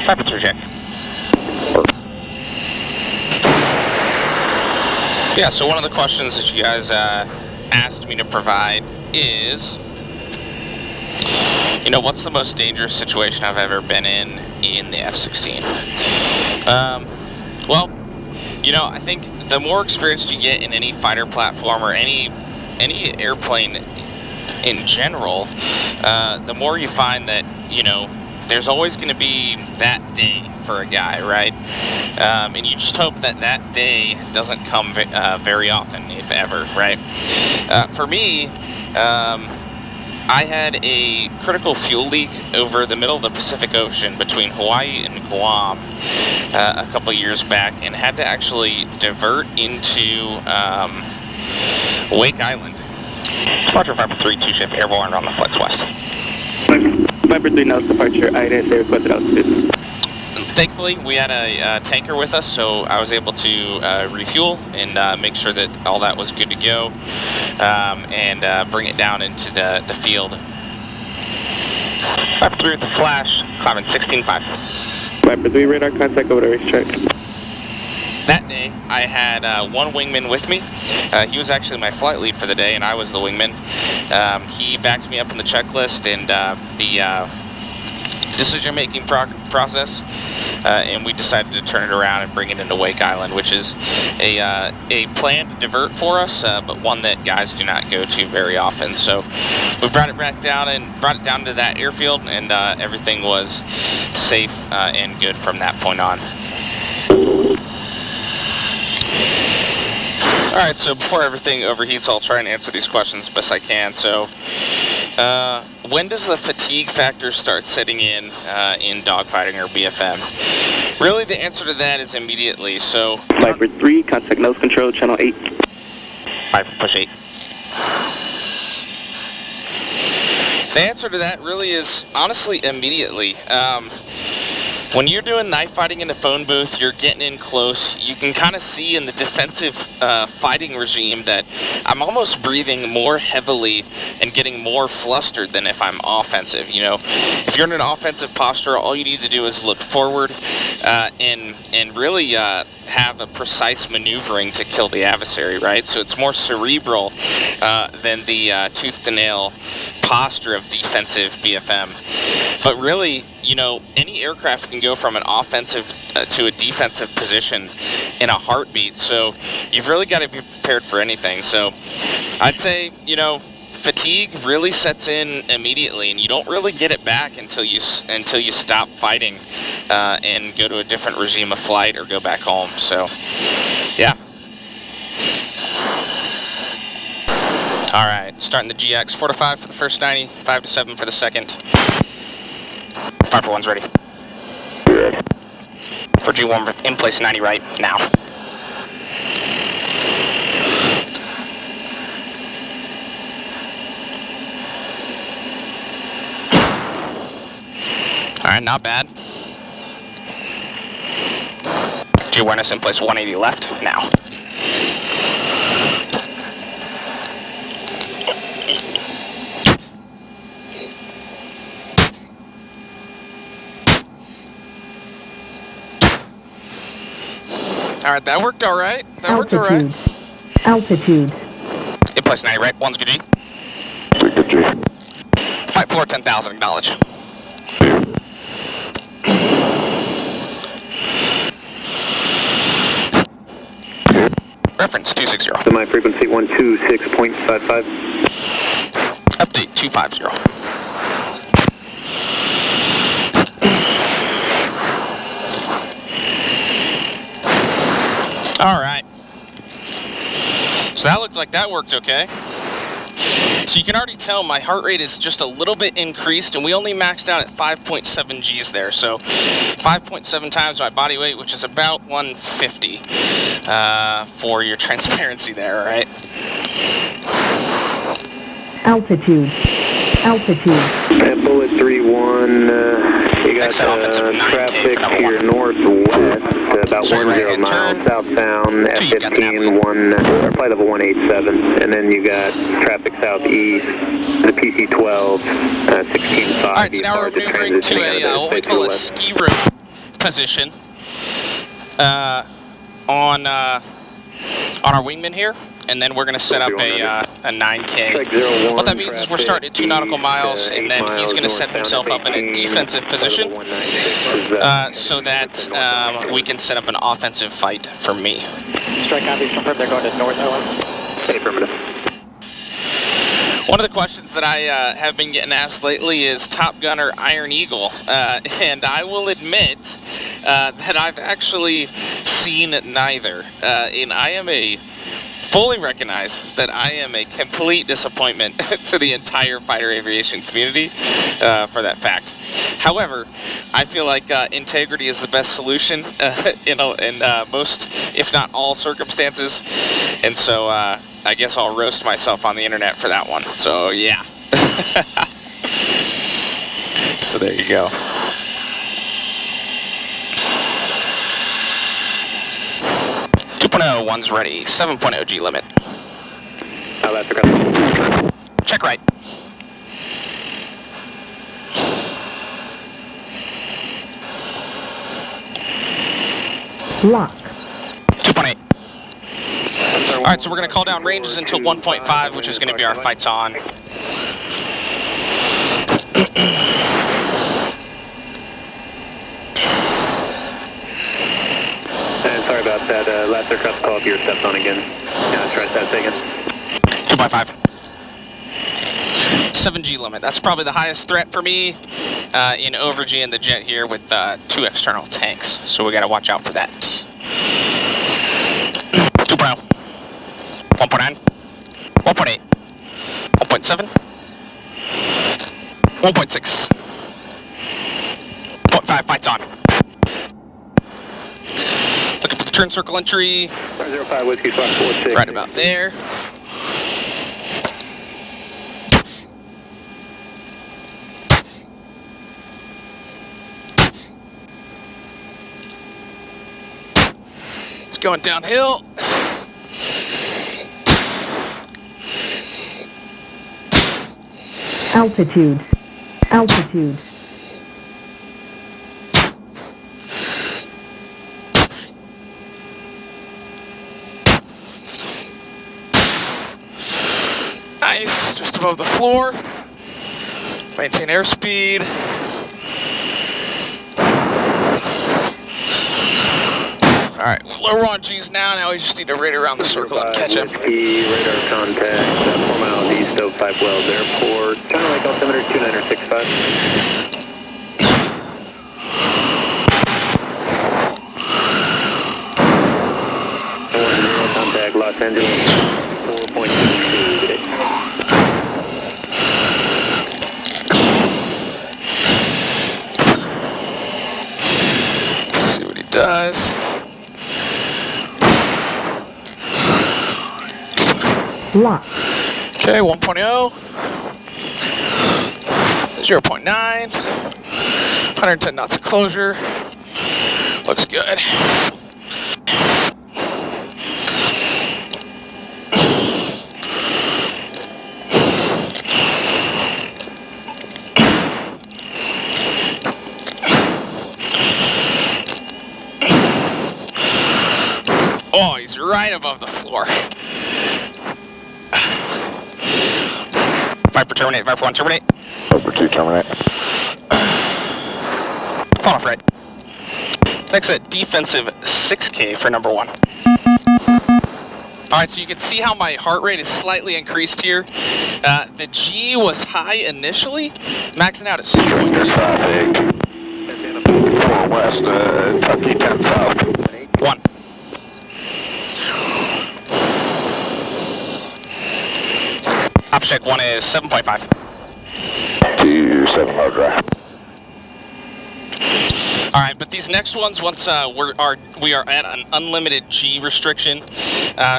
Temperature check. Yeah, so one of the questions that you guys asked me to provide is, you know, what's the most dangerous situation I've ever been in the F-16? Well, you know, I think the more experience you get in any fighter platform or any airplane in general, the more you find that, you know, there's always going to be that day for a guy, right? And you just hope that that day doesn't come very often, if ever, right? For me, I had a critical fuel leak over the middle of the Pacific Ocean between Hawaii and Guam a couple years back, and had to actually divert into Wake Island. Departure Viper 3, 2 ship airborne on the flex west. Viper 3 nose departure, I didn't say requested altitude. Thankfully, we had a tanker with us, so I was able to refuel and make sure that all that was good to go, and bring it down into the field. Viper 3 with the flash, climbing 16.5. Viper 3 radar contact over the racetrack. That day, I had one wingman with me. He was actually my flight lead for the day, and I was the wingman. He backed me up in the checklist and the decision-making process, and we decided to turn it around and bring it into Wake Island, which is a planned divert for us, but one that guys do not go to very often. So we brought it back down and brought it down to that airfield, and everything was safe and good from that point on. Alright, so before everything overheats, I'll try and answer these questions as best I can. So, when does the fatigue factor start setting in dogfighting or BFM? Really, the answer to that is immediately. So, Viper 3, contact nose control, channel 8. Viper, push 8. The answer to that really is, honestly, immediately. When you're doing knife fighting in the phone booth, you're getting in close, you can kind of see in the defensive fighting regime that I'm almost breathing more heavily and getting more flustered than if I'm offensive. You know, if you're in an offensive posture, all you need to do is look forward and really have a precise maneuvering to kill the adversary, right? So it's more cerebral than the tooth to nail posture of defensive BFM. But really, you know, any aircraft can go from an offensive to a defensive position in a heartbeat, so you've really got to be prepared for anything. So I'd say, you know, fatigue really sets in immediately, and you don't really get it back until you stop fighting and go to a different regime of flight or go back home. So, yeah. All right, starting the GX 4 to 5 for the first 90, 5 to 7 for the second. Viper 1's ready. For G1 in place 90 right now. Alright, not bad. G1S in place 180 left now. Alright, that worked alright. That worked alright. Altitude. In place 90 right, 1's good G. Good G. Flight floor 10,000, acknowledge. Reference 260. Semi frequency 126.55. Update 250. Alright. So that looked like that worked okay. So you can already tell my heart rate is just a little bit increased, and we only maxed out at 5.7 Gs there. So 5.7 times my body weight, which is about 150 for your transparency there, right? Altitude. Altitude. Bullet 3-1, you got traffic to your northwest, about 10 miles southbound, F-15, flight level 187, and then you got traffic southeast, the PC-12, 16.5. Alright, so now we're maneuvering to what we call a ski room. position on our wingman here, and then we're going to set up a 9K. What that means is we're starting at 2 nautical miles, and then he's going to set himself up in a defensive position so that we can set up an offensive fight for me. Strike copies confirmed they're going to North Island. Affirmative. One of the questions that I have been getting asked lately is Top Gunner Iron Eagle, and I will admit that I've actually seen neither, and I am fully recognize that I am a complete disappointment to the entire fighter aviation community for that fact. However, I feel like integrity is the best solution in most, if not all, circumstances, and so I guess I'll roast myself on the internet for that one. So yeah. So there you go. One's ready. 7.0 G limit. Check right. Lock. 2.8. Alright, so we're going to call down ranges until 1.5, which is going to be our fights on. Sorry about that. Last aircraft call up your steps on again. Yeah, try that again. 2.5. 7G limit. That's probably the highest threat for me in over-G and the jet here with 2 external tanks. So we got to watch out for that. 2.0. 1.9. 1.8. 1.7. 1.6. 0.5. Fights on. Looking for the turn circle entry. 05 Whiskey 546. Right about there. It's going downhill. Altitude. Altitude. Nice, just above the floor. Maintain airspeed. Alright, lower on G's now we just need to rate around the circle and catch him. Radar contact, 4 miles east of 5 Wells Airport. China Lake altimeter 2965. Contact Los Angeles 4.22 today. Let's see what he does. Lock. Okay, 1.0. 0.9. 110 knots of closure. Looks good. Oh, he's right above the floor. Viper terminate, Viper 1 terminate. Viper 2 terminate. Fall off right. Next at defensive 6K for number 1. Alright, so you can see how my heart rate is slightly increased here. The G was high initially, maxing out at 6.2. Traffic. 4 west, Kentucky 10 south. 1. Object 1 is 7.5. 27 low dry. Alright, but these next ones, once we are at an unlimited G restriction,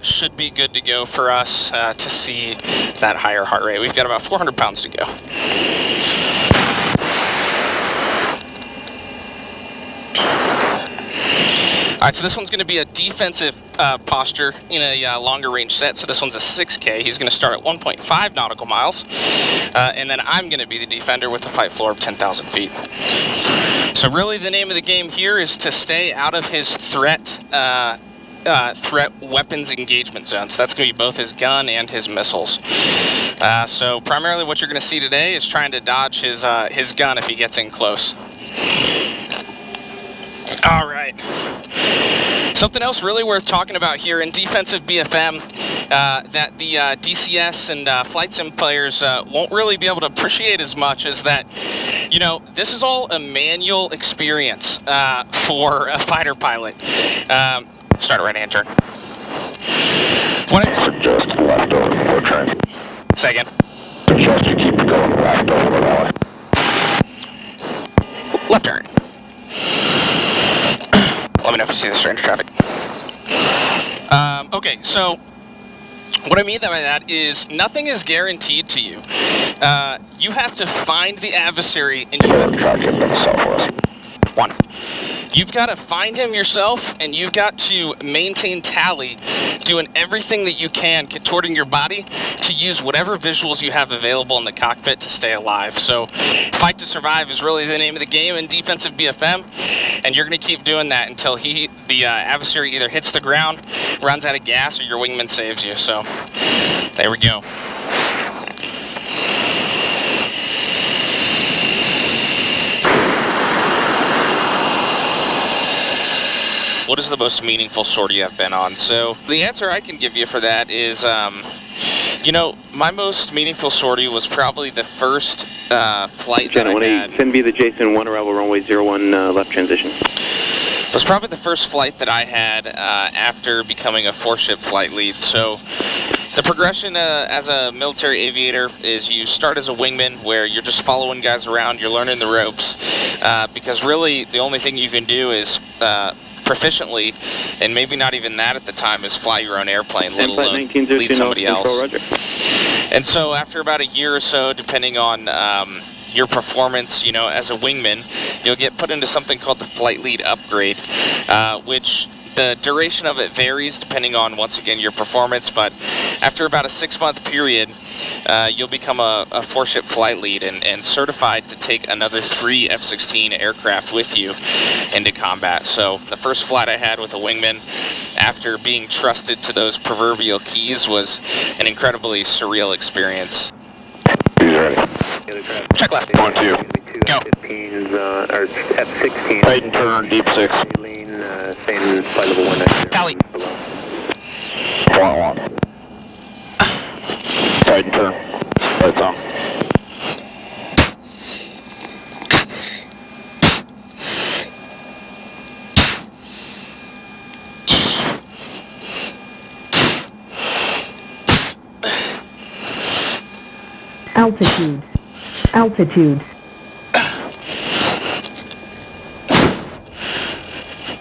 should be good to go for us to see that higher heart rate. We've got about 400 pounds to go. Alright, so this one's going to be a defensive posture in a longer range set. So this one's a 6K. He's going to start at 1.5 nautical miles. And then I'm going to be the defender with the flight floor of 10,000 feet. So really the name of the game here is to stay out of his threat weapons engagement zone. So that's going to be both his gun and his missiles. So primarily what you're going to see today is trying to dodge his gun if he gets in close. All right. Something else really worth talking about here in defensive BFM that the DCS and flight sim players won't really be able to appreciate as much is that, you know, this is all a manual experience for a fighter pilot. Start a right-hand turn. Suggest left over before turn. Say again. Suggest you keep going left over the valley. Left turn. Let me know if you see the strange traffic. Okay, so what I mean by that is nothing is guaranteed to you. You have to find the adversary and you've got to find him yourself, and you've got to maintain tally, doing everything that you can, contorting your body to use whatever visuals you have available in the cockpit to stay alive. So fight to survive is really the name of the game in defensive BFM, and you're going to keep doing that until the adversary either hits the ground, runs out of gas, or your wingman saves you. So there we go. What is the most meaningful sortie I've been on? So the answer I can give you for that is, you know, my most meaningful sortie was probably the first flight that I had. Send me the Jason 1 arrival runway 01 left transition. It was probably the first flight that I had after becoming a 4-ship flight lead. So the progression as a military aviator is you start as a wingman where you're just following guys around, you're learning the ropes, because really the only thing you can do is proficiently, and maybe not even that at the time, is fly your own airplane, let alone lead somebody else. And so after about a year or so, depending on your performance, you know, as a wingman, you'll get put into something called the flight lead upgrade, which the duration of it varies depending on, once again, your performance, but after about a 6-month period, you'll become a 4-ship flight lead and certified to take another 3 F-16 aircraft with you into combat. So the first flight I had with a wingman, after being trusted to those proverbial keys, was an incredibly surreal experience. He's ready. Check left. 1, 2. Go. Or F-16. Right and turn, deep 6. Same flight level 1. Tally. 1. Right and turn. Lights on. Altitude. Altitude.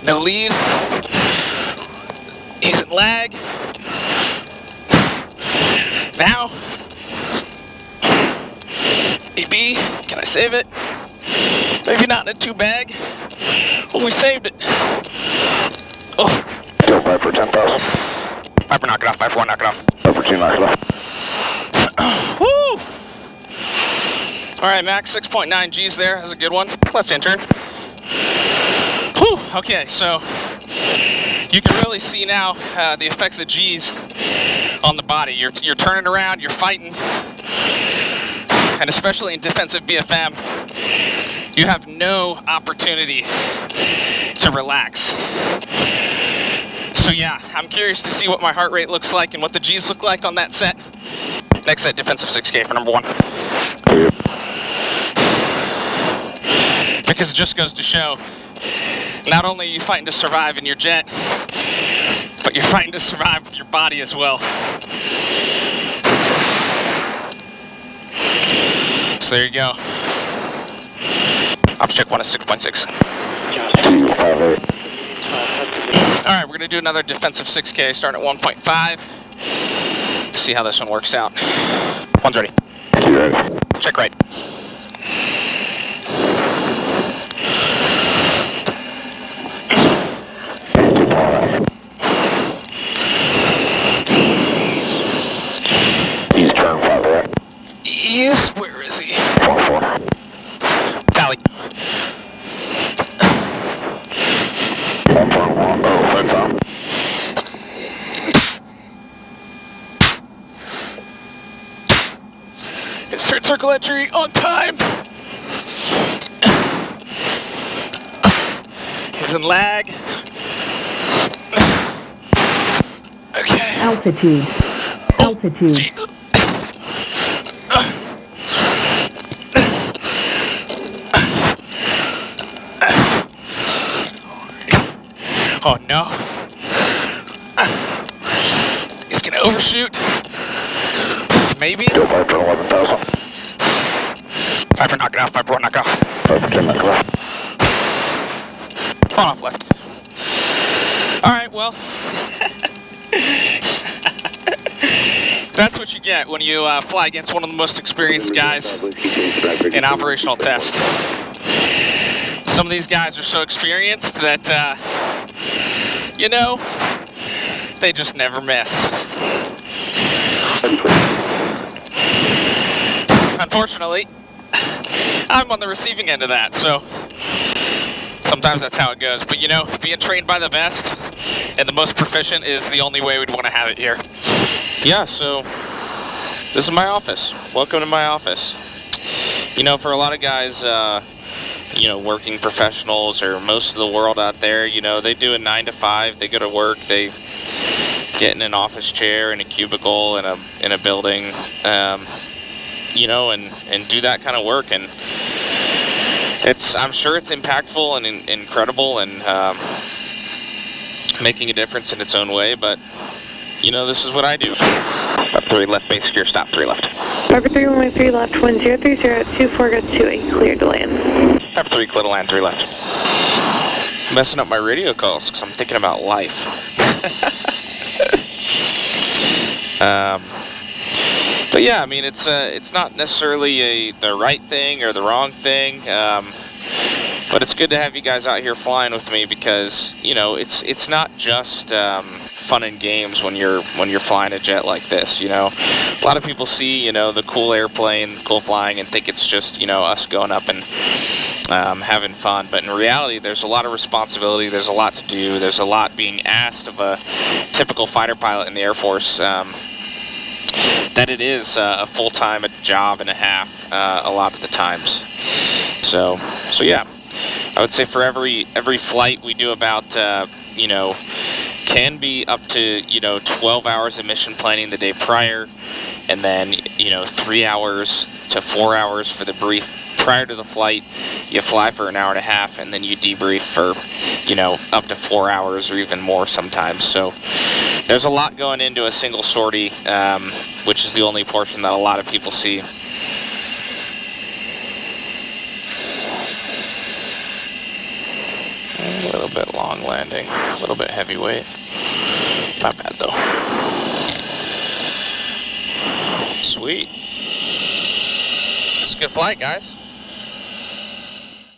No lead. He's in lag. Now. EB, can I save it? Maybe not in a 2 bag. Oh, we saved it. Oh. Go Viper 10,000. Viper, knock it off. Viper 1, knock it off. Viper 2, knock it off. Woo! Alright, max 6.9 G's there. That's a good one. Left hand turn. Whew, okay, so you can really see now the effects of G's on the body. You're turning around, you're fighting, and especially in defensive BFM, you have no opportunity to relax. So yeah, I'm curious to see what my heart rate looks like and what the G's look like on that set. Next set, defensive 6K for number 1. Because it just goes to show, not only are you fighting to survive in your jet, but you're fighting to survive with your body as well. So there you go. Object 1 is 6.6. Alright, we're going to do another defensive 6K, starting at 1.5. See how this one works out. 1's ready. You ready? Check right. Circle entry on time. He's in lag. Okay. Altitude. Altitude. Jesus. Oh no. He's gonna overshoot. Maybe. Still Viper 11,000. Viper knock it off, Viper 1 knock off. Viper 10 knock left. On off left. Alright, well. That's what you get when you fly against one of the most experienced guys in operational test. Some of these guys are so experienced that, you know, they just never miss. Unfortunately, I'm on the receiving end of that, so sometimes that's how it goes. But you know, being trained by the best and the most proficient is the only way we'd want to have it here. Yeah, so this is my office. Welcome to my office. You know, for a lot of guys, you know, working professionals or most of the world out there, you know, they do a 9 to 5, they go to work, they get in an office chair in a cubicle in a building, you know, and do that kind of work, and I'm sure it's impactful and incredible and making a difference in its own way, but you know, this is what I do. Up 3 left, basic gear, stop 3 left. Viper 313 left, wind 030 at 24, got 28, cleared to land. Up 3, clear to land, 3 left. Messing up my radio calls because I'm thinking about life. But yeah, I mean, it's not necessarily the right thing or the wrong thing, but it's good to have you guys out here flying with me because, you know, it's not just fun and games when you're flying a jet like this. You know, a lot of people see, you know, the cool airplane, cool flying, and think it's just, you know, us going up and having fun. But in reality, there's a lot of responsibility. There's a lot to do. There's a lot being asked of a typical fighter pilot in the Air Force. That it is a full-time job and a half a lot of the times. So yeah, I would say for every flight we do about you know, can be up to, you know, 12 hours of mission planning the day prior, and then, you know, 3 hours to 4 hours for the brief prior to the flight. You fly for an hour and a half, and then you debrief for, you know, up to 4 hours or even more sometimes. So there's a lot going into a single sortie, which is the only portion that a lot of people see. A little bit long landing, a little bit heavyweight. Not bad though. Sweet. It's a good flight, guys.